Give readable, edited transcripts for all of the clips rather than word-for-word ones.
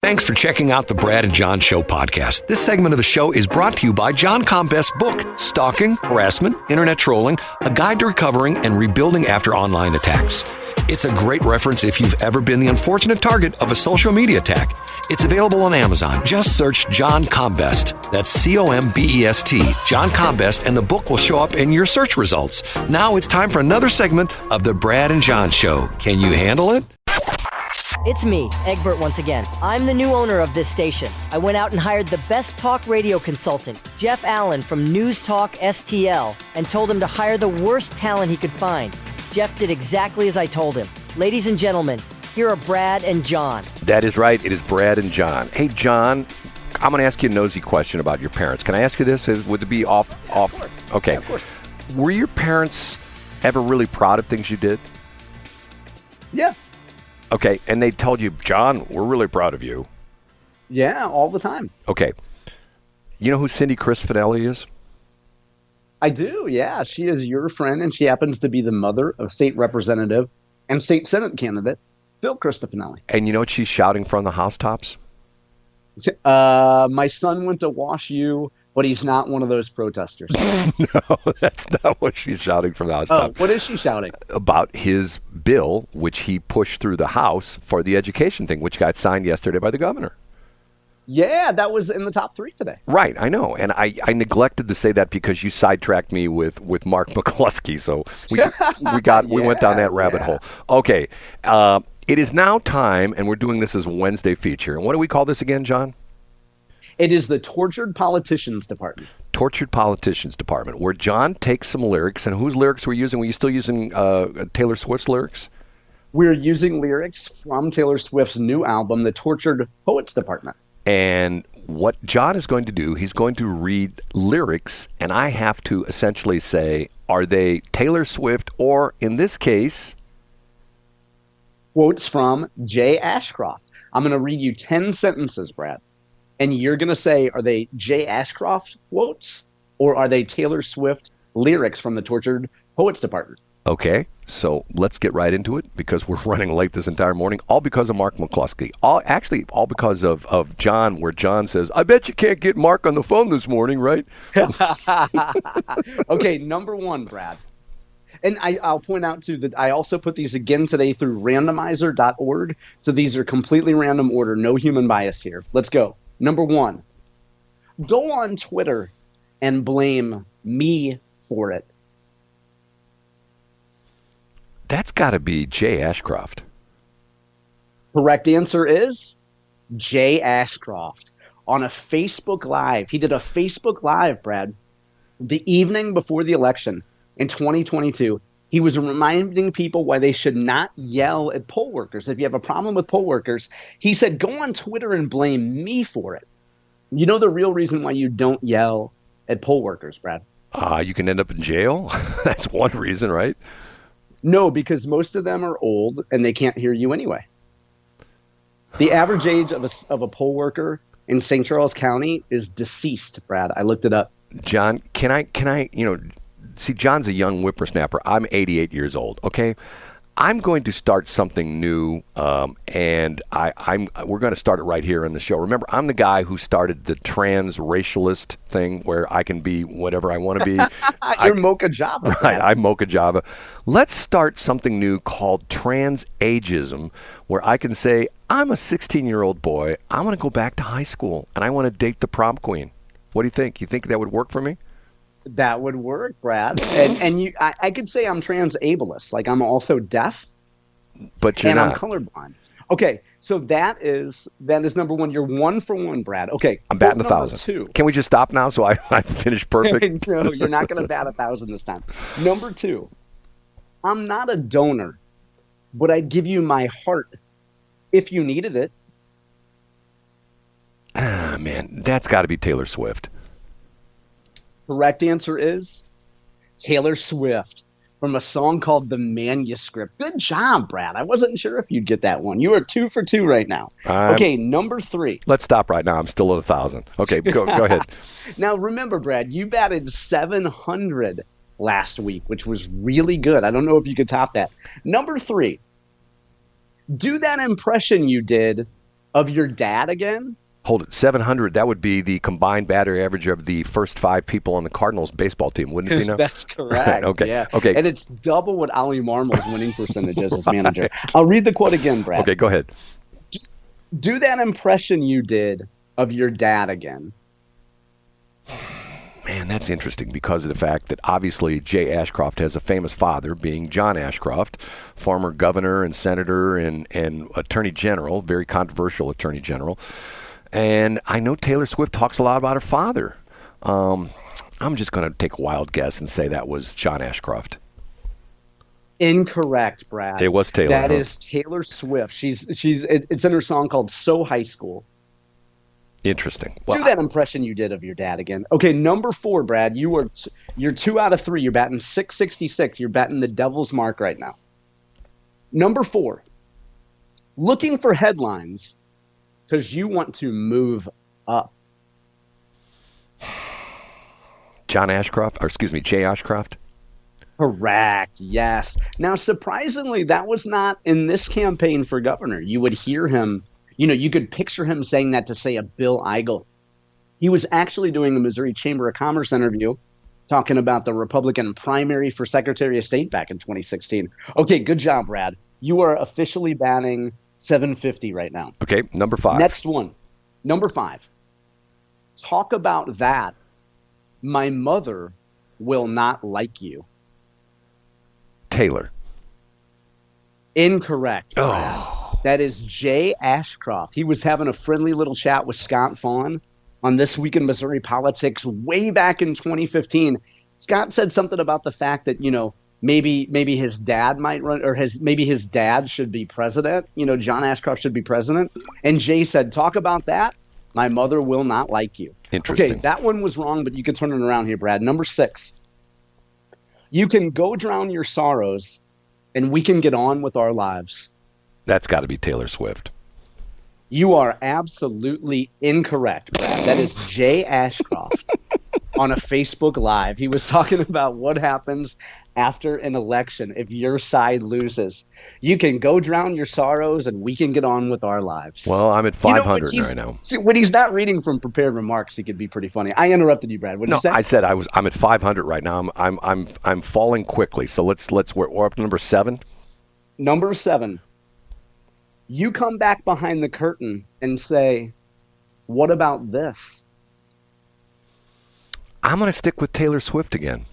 Thanks for checking out the Brad and John Show podcast. This segment of the show is brought to you by John Combest's book, Stalking, Harassment, Internet Trolling, A Guide to Recovering and Rebuilding After Online Attacks. It's a great reference if you've ever been the unfortunate target of a social media attack. It's available on Amazon. Just search John Combest. That's C-O-M-B-E-S-T, John Combest, and the book will show up in your search results. Now it's time for another segment of the Brad and John Show. Can you handle it? It's me, Egbert, once again. I'm the new owner of this station. I went out and hired the best talk radio consultant, Jeff Allen from News Talk STL, and told him to hire the worst talent he could find. Jeff did exactly as I told him. Ladies and gentlemen, here are Brad and John. That is right. It is Brad and John. Hey, John, I'm going to ask you a nosy question about your parents. Can I ask you this? Would it be off? Of course. Okay. Yeah, of course. Were your parents ever really proud of things you did? Yeah. Okay, and they told you, John, we're really proud of you. Yeah, all the time. Okay. You know who Cindy Christofanelli is? I do, yeah. She is your friend, and she happens to be the mother of State Representative and State Senate candidate Phil Christofanelli. And you know what she's shouting from the housetops? My son went to WashU, but he's not one of those protesters. No, that's not what she's shouting from the housetops. What is she shouting? About his bill, which he pushed through the House for the education thing, which got signed yesterday by the governor. Yeah, that was in the top 3 today. Right, I know. And I neglected to say that because you sidetracked me with Mark McCluskey. So we went down that rabbit hole. Okay. It is now time, and we're doing this as a Wednesday feature. And what do we call this again, John? It is the Tortured Politicians Department. Tortured Politicians Department, where John takes some lyrics. And whose lyrics we're using? Were you still using Taylor Swift's lyrics? We're using lyrics from Taylor Swift's new album, The Tortured Poets Department. And what John is going to do, he's going to read lyrics, and I have to essentially say, are they Taylor Swift or, in this case, quotes from J. Ashcroft. I'm going to read you 10 sentences, Brad. And you're going to say, are they J. Ashcroft quotes or are they Taylor Swift lyrics from the Tortured Poets Department? Okay, so let's get right into it because we're running late this entire morning, all because of Mark McCluskey. All because of John, where John says, I bet you can't get Mark on the phone this morning, right? Okay, number 1, Brad. And I'll point out, too, that I also put these again today through randomizer.org. So these are completely random order, no human bias here. Let's go. Number 1, go on Twitter and blame me for it. That's got to be J. Ashcroft. Correct answer is J. Ashcroft on a Facebook Live. He did a Facebook Live, Brad, the evening before the election in 2022. He was reminding people why they should not yell at poll workers. If you have a problem with poll workers, he said, go on Twitter and blame me for it. You know the real reason why you don't yell at poll workers, Brad? You can end up in jail. That's one reason, right? No, because most of them are old and they can't hear you anyway. The average age of a poll worker in St. Charles County is deceased, Brad. I looked it up. John, can I, see, John's a young whippersnapper. I'm 88 years old, okay? I'm going to start something new, and we're going to start it right here in the show. Remember, I'm the guy who started the trans-racialist thing where I can be whatever I want to be. You're Mocha Java. Right, I'm Mocha Java. Let's start something new called trans-ageism, where I can say, I'm a 16-year-old boy. I want to go back to high school, and I want to date the prom queen. What do you think? You think that would work for me? That would work, Brad. And I could say I'm trans-ableist. Like, I'm also deaf. But you're not. And I'm colorblind. Okay, so that is number 1. You're 1 for 1, Brad. Okay. I'm batting 1,000. 2. Can we just stop now so I finish perfect? No, you're not going to bat 1,000 this time. Number 2, I'm not a donor, but I'd give you my heart if you needed it. Ah, man, that's got to be Taylor Swift. Correct answer is Taylor Swift from a song called The Manuscript. Good job, Brad. I wasn't sure if you'd get that one. You are 2 for 2 right now. Okay, number 3. Let's stop right now. I'm still at 1,000. Okay, go ahead. Now, remember, Brad, you batted 700 last week, which was really good. I don't know if you could top that. Number 3, do that impression you did of your dad again? Hold it, 700. That would be the combined batting average of the first 5 people on the Cardinals baseball team, wouldn't it be? Now? That's correct. Okay. Yeah. Okay. And it's double what Ali Marmol's winning percentage is as manager. I'll read the quote again, Brad. Okay, go ahead. Do that impression you did of your dad again. Man, that's interesting because of the fact that obviously Jay Ashcroft has a famous father, being John Ashcroft, former governor and senator and attorney general, very controversial attorney general. And I know Taylor Swift talks a lot about her father. I'm just going to take a wild guess and say that was John Ashcroft. Incorrect, Brad. It was Taylor. That is Taylor Swift. It's in her song called So High School. Interesting. Well, do that impression you did of your dad again. Okay, number 4, Brad. You're 2 out of 3. You're batting .666. You're batting the devil's mark right now. Number 4. Looking for headlines because you want to move up. Jay Ashcroft? Correct. Yes. Now, surprisingly, that was not in this campaign for governor. You would hear him. You could picture him saying that to, say, a Bill Eigel. He was actually doing a Missouri Chamber of Commerce interview talking about the Republican primary for Secretary of State back in 2016. Okay, good job, Brad. You are officially batting .750 right now. Okay, number 5. Next one. Number 5. Talk about that. My mother will not like you. Taylor. Incorrect, Brad. Oh. That is Jay Ashcroft. He was having a friendly little chat with Scott Fawn on This Week in Missouri Politics way back in 2015. Scott said something about the fact that, maybe his dad might run, or maybe his dad should be president. John Ashcroft should be president. And Jay said, talk about that. My mother will not like you. Interesting. Okay, that one was wrong, but you can turn it around here, Brad. Number 6. You can go drown your sorrows, and we can get on with our lives. That's got to be Taylor Swift. You are absolutely incorrect, Brad. That is Jay Ashcroft on a Facebook Live. He was talking about what happens after an election if your side loses. You can go drown your sorrows and we can get on with our lives. Well, I'm at 500 right now. See, when he's not reading from prepared remarks, he could be pretty funny. I interrupted you, Brad. What did you say? I said I'm at 500 right now. I'm falling quickly. So we're up to number 7. Number 7. You come back behind the curtain and say, what about this? I'm going to stick with Taylor Swift again.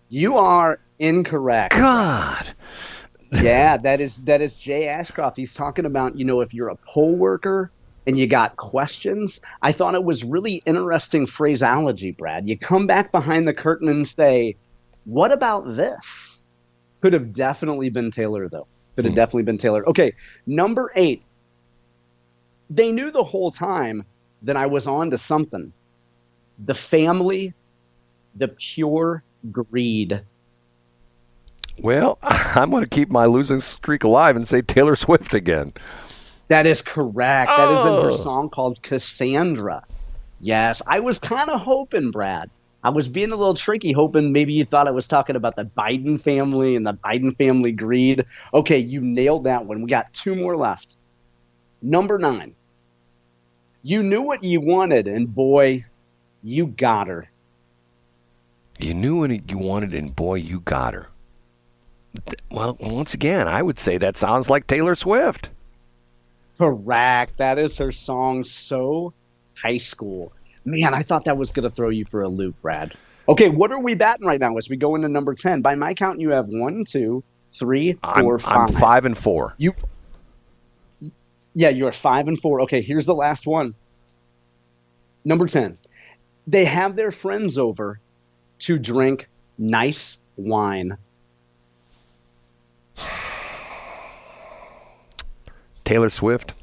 You are incorrect. God. Yeah, that is Jay Ashcroft. He's talking about, if you're a poll worker and you got questions. I thought it was really interesting phraseology, Brad. You come back behind the curtain and say, what about this? Could have definitely been Taylor, though. Could have definitely been Taylor. Okay, number 8. They knew the whole time that I was on to something. The family, the pure greed. Well, I'm going to keep my losing streak alive and say Taylor Swift again. That is correct. That is in her song called Cassandra. Yes, I was kind of hoping, Brad. I was being a little tricky, hoping maybe you thought I was talking about the Biden family and the Biden family greed. Okay, you nailed that one. We got 2 more left. Number 9. You knew what you wanted, and boy, you got her. You knew what you wanted, and boy, you got her. Well, once again, I would say that sounds like Taylor Swift. Correct. That is her song, So High School. Man, I thought that was going to throw you for a loop, Brad. Okay, what are we batting right now as we go into number 10? By my count, you have 1, 2, 3, 4, 5. I'm 5 and 4. You're 5 and 4. Okay, here's the last one. Number 10. They have their friends over to drink nice wine. Taylor Swift.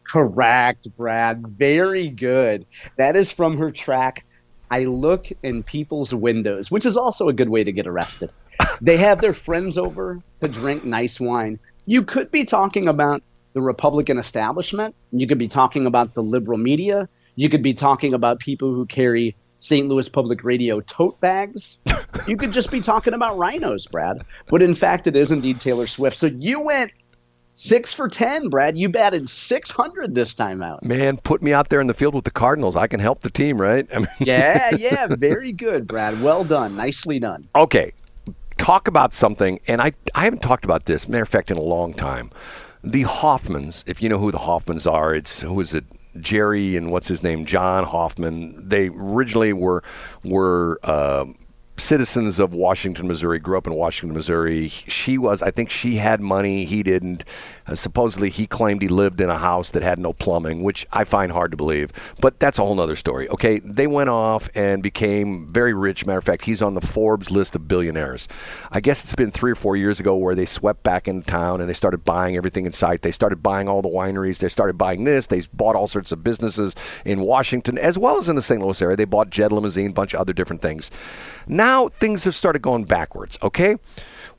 Correct, Brad. Very good. That is from her track, I Look in People's Windows, which is also a good way to get arrested. They have their friends over to drink nice wine. You could be talking about the Republican establishment. You could be talking about the liberal media. You could be talking about people who carry St. Louis Public Radio tote bags. You could just be talking about rhinos, Brad. But in fact, it is indeed Taylor Swift. So you went 6 for 10, Brad. You batted 600 this time out. Man, put me out there in the field with the Cardinals. I can help the team, right? I mean, Yeah, very good, Brad. Well done. Nicely done. Okay, talk about something, and I haven't talked about this, matter of fact, in a long time. The Hoffmanns, if you know who the Hoffmanns are, who is it? Jerry and what's his name? John Hoffman. They originally were citizens of Washington, Missouri, grew up in Washington, Missouri. I think she had money, he didn't. Supposedly he claimed he lived in a house that had no plumbing, which I find hard to believe, but that's a whole nother story. Okay, they went off and became very rich. Matter of fact, he's on the Forbes list of billionaires. I guess it's been 3 or 4 years ago where they swept back into town and they started buying everything in sight. They started buying all the wineries. They started buying this. They bought all sorts of businesses in Washington as well as in the St. Louis area. They bought Jet Limousine, a bunch of other different things. Now things have started going backwards, okay?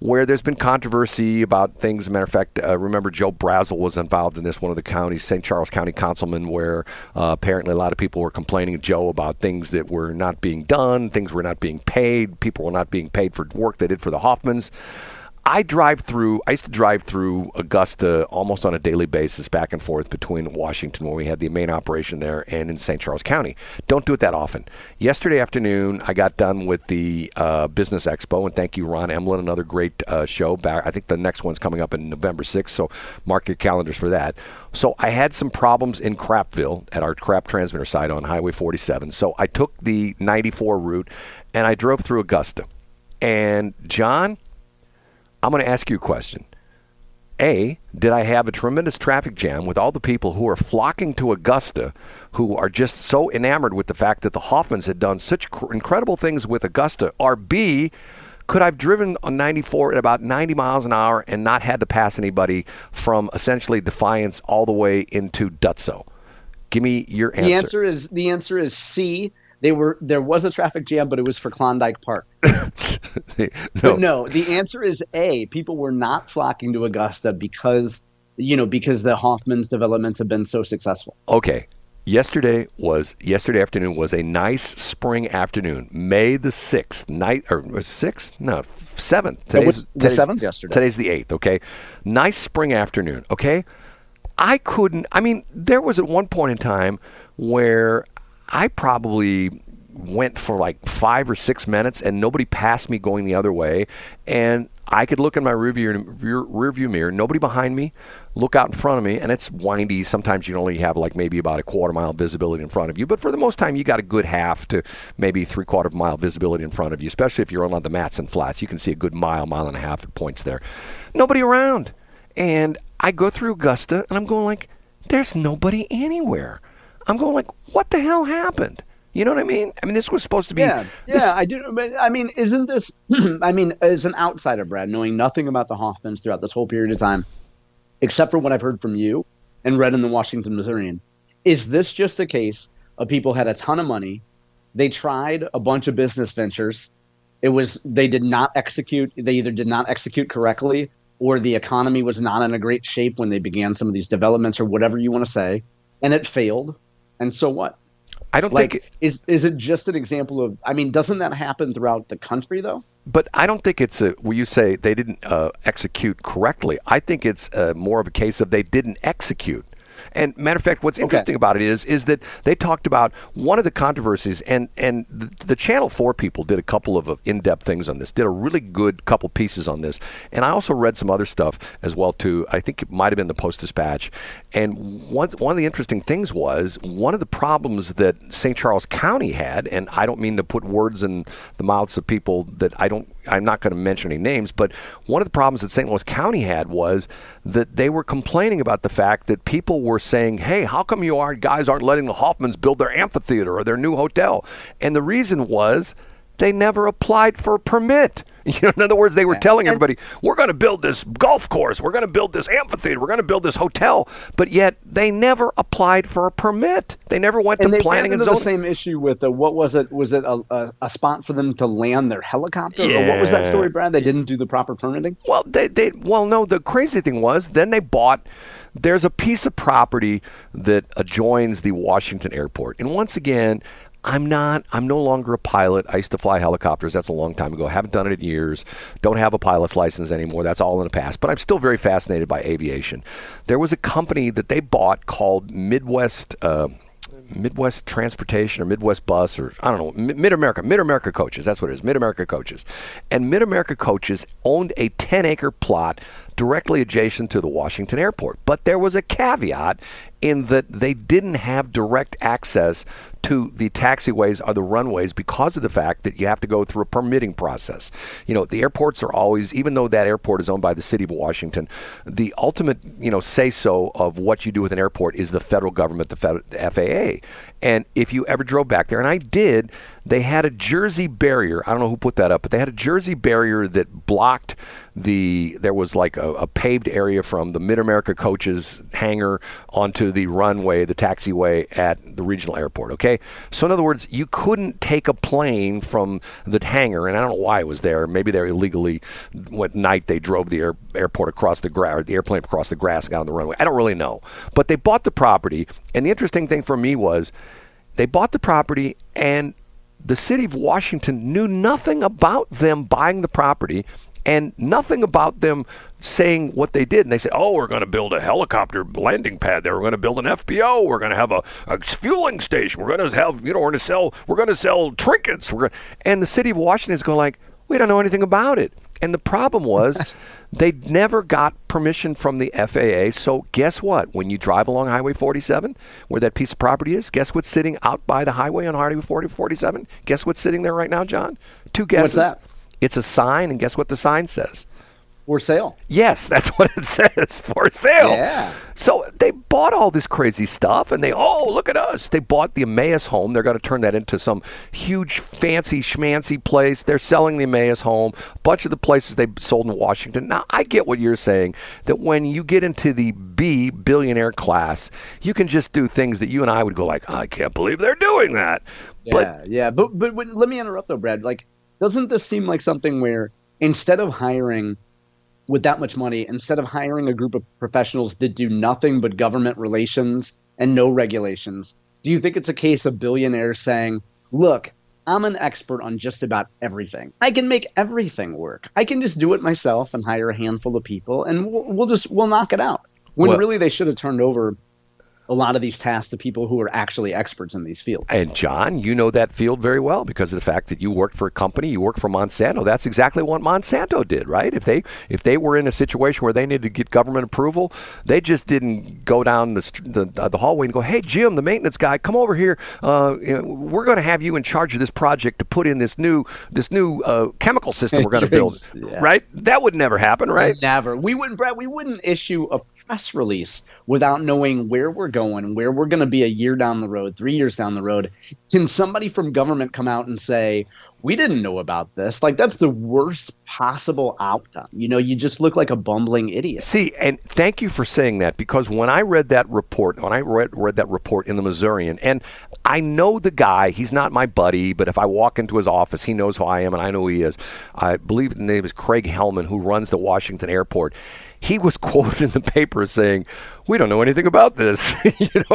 Where there's been controversy about things. As a matter of fact, remember Joe Brazel was involved in this, one of the counties, St. Charles County councilman, where apparently a lot of people were complaining to Joe about things that were not being done, things were not being paid, people were not being paid for work they did for the Hoffmanns. I used to drive through Augusta almost on a daily basis back and forth between Washington, where we had the main operation there, and in St. Charles County. Don't do it that often. Yesterday afternoon, I got done with the Business Expo, and thank you, Ron Emlin, another great show. I think the next one's coming up in November 6th, so mark your calendars for that. So I had some problems in Crappville at our Crap transmitter site on Highway 47. So I took the 94 route, and I drove through Augusta. And John, I'm going to ask you a question. A, did I have a tremendous traffic jam with all the people who are flocking to Augusta, who are just so enamored with the fact that the Hoffmanns had done such incredible things with Augusta? Or B, could I have driven on 94 at about 90 miles an hour and not had to pass anybody from essentially Defiance all the way into Dutso? Give me your answer. The answer is C. There was a traffic jam, but it was for Klondike Park. No, the answer is A. People were not flocking to Augusta because the Hoffmanns developments have been so successful. Okay. Yesterday afternoon was a nice spring afternoon, May the 6th, night, or 6th? No, 7th. Today's the 7th yesterday. Today's the 8th, okay? Nice spring afternoon, okay? There was at one point in time where I probably went for like 5 or 6 minutes and nobody passed me going the other way, and I could look in my rearview mirror, nobody behind me, look out in front of me, and it's windy. Sometimes you only have like maybe about a quarter-mile visibility in front of you, but for the most time you got a good half to maybe three-quarter-mile visibility in front of you, especially if you're on the Matson Flats. You can see a good mile and a half at points there. Nobody around. And I go through Augusta, and I'm going like, there's nobody anywhere. I'm going like, what the hell happened? You know what I mean? This was supposed to be... Yeah, I do. But, isn't this... as an outsider, Brad, knowing nothing about the Hoffmanns throughout this whole period of time, except for what I've heard from you and read in the Washington Missourian, is this just a case of people had a ton of money, they tried a bunch of business ventures, they did not execute, they either did not execute correctly, or the economy was not in a great shape when they began some of these developments, or whatever you want to say, and it failed, and so what? I don't think... Is it just an example of... doesn't that happen throughout the country, though? But I don't think it's where you say they didn't execute correctly. I think it's more of a case of they didn't execute. And matter of fact, what's interesting about it is that they talked about one of the controversies, and the Channel 4 people did a couple of in-depth things on this, did a really good couple pieces on this. And I also read some other stuff as well, too. I think it might have been the Post-Dispatch. And one of the interesting things was one of the problems that St. Charles County had, and I don't mean to put words in the mouths of people that I'm not going to mention any names, but one of the problems that St. Louis County had was that they were complaining about the fact that people were saying, hey, how come guys aren't letting the Hoffmanns build their amphitheater or their new hotel? And the reason was they never applied for a permit. In other words, they were telling everybody, we're going to build this golf course, we're going to build this amphitheater, we're going to build this hotel, but yet they never applied for a permit. They never went to planning and zoning. The same issue with what was it? Was it a spot for them to land their helicopter? Yeah. Or what was that story, Brad? They didn't do the proper permitting? Well, no, the crazy thing was then they bought... There's a piece of property that adjoins the Washington airport. And once again, I'm not. I'm no longer a pilot. I used to fly helicopters. That's a long time ago. Haven't done it in years. Don't have a pilot's license anymore. That's all in the past. But I'm still very fascinated by aviation. There was a company that they bought called Midwest Transportation or Midwest Bus, or I don't know, Mid-America Coaches. That's what it is, Mid-America Coaches. And Mid-America Coaches owned a 10-acre plot directly adjacent to the Washington airport. But there was a caveat in that they didn't have direct access to the taxiways or the runways because of the fact that you have to go through a permitting process. You know, the airports are always, even though that airport is owned by the city of Washington, the ultimate, say-so of what you do with an airport is the federal government, the FAA. And if you ever drove back there, and I did, they had a Jersey barrier. I don't know who put that up, but they had a Jersey barrier that blocked there was like a paved area from the Mid-America Coaches hangar onto the runway, the taxiway at the regional airport, okay? So in other words, you couldn't take a plane from the hangar, and I don't know why it was there. Maybe they're illegally, what night they drove the airport across the grass, or the airplane across the grass and got on the runway. I don't really know. But they bought the property, and the interesting thing for me was they bought the property, and the city of Washington knew nothing about them buying the property and nothing about them saying what they did. And they say, oh, we're going to build a helicopter landing pad there. We're going to build an FBO. We're going to have a fueling station. We're going to have, we're going to sell trinkets. And the city of Washington is going like, we don't know anything about it. And the problem was they never got permission from the FAA. So guess what? When you drive along Highway 47, where that piece of property is, guess what's sitting out by the highway on Highway 47? Guess what's sitting there right now, John? Two guesses. What's that? It's a sign, and guess what the sign says? For sale. Yes, that's what it says, for sale. Yeah. So they bought all this crazy stuff, and look at us. They bought the Emmaus home. They're going to turn that into some huge, fancy, schmancy place. They're selling the Emmaus home, a bunch of the places they sold in Washington. Now, I get what you're saying, that when you get into the billionaire class, you can just do things that you and I would go like, I can't believe they're doing that. Yeah. But let me interrupt, though, Brad. Like, doesn't this seem like something where instead of hiring with that much money, instead of hiring a group of professionals that do nothing but government relations and no regulations, do you think it's a case of billionaires saying, look, I'm an expert on just about everything. I can make everything work. I can just do it myself and hire a handful of people, and we'll knock it out. When really they should have turned over a lot of these tasks to people who are actually experts in these fields. And John, you know that field very well because of the fact that you worked for a company, you worked for Monsanto. That's exactly what Monsanto did, right? If they were in a situation where they needed to get government approval, they just didn't go down the hallway and go, hey, Jim, the maintenance guy, come over here. We're going to have you in charge of this project to put in this new chemical system we're going to build, right? That would never happen, right? Never. We wouldn't issue a press release without knowing where we're going, where we're going to be a year down the road, 3 years down the road. Can somebody from government come out and say, we didn't know about this? Like, that's the worst possible outcome. You just look like a bumbling idiot. See, and thank you for saying that, because when I read that report, read that report in the Missourian, and I know the guy, he's not my buddy, but if I walk into his office, he knows who I am and I know who he is. I believe the name is Craig Hellman, who runs the Washington airport. He was quoted in the paper saying, we don't know anything about this.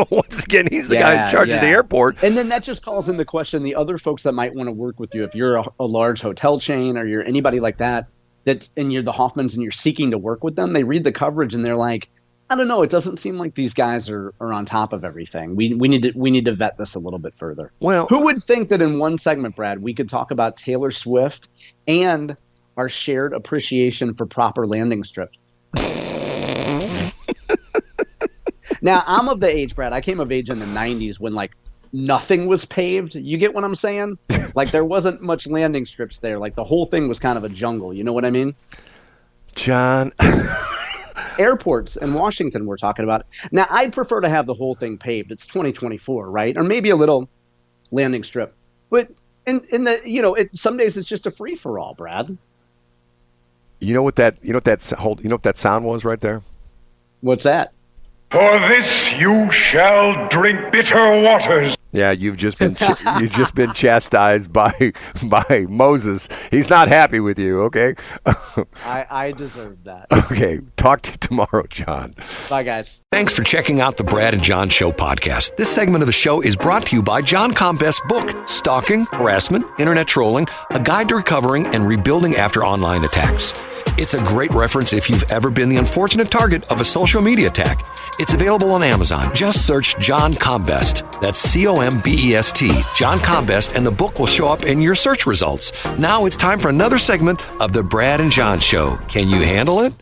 Once again, he's the guy in charge of the airport. And then that just calls into question the other folks that might want to work with you. If you're a large hotel chain or you're anybody like that, and you're the Hoffmanns and you're seeking to work with them, they read the coverage and they're like, I don't know, it doesn't seem like these guys are on top of everything. We need to vet this a little bit further. Well, who would think that in one segment, Brad, we could talk about Taylor Swift and our shared appreciation for proper landing strips? Now, I'm of the age, Brad. I came of age in the 90s when, like, nothing was paved. You get what I'm saying? Like, there wasn't much landing strips there. Like, the whole thing was kind of a jungle. You know what I mean? John. Airports in Washington we're talking about. Now, I'd prefer to have the whole thing paved. It's 2024, right? Or maybe a little landing strip. But some days it's just a free-for-all, Brad. You know what that sound was right there? What's that? For this you shall drink bitter waters. Yeah, you've just been chastised by Moses. He's not happy with you. Okay. I deserve that. Okay. Talk to you tomorrow, John. Bye, guys. Thanks for checking out the Brad and John Show podcast. This segment of the show is brought to you by John Combest's book, Stalking, Harassment, Internet Trolling, A Guide to Recovering and Rebuilding After Online Attacks. It's a great reference if you've ever been the unfortunate target of a social media attack. It's available on Amazon. Just search John Combest. That's Combest, John Combest, and the book will show up in your search results. Now it's time for another segment of the Brad and John Show. Can you handle it?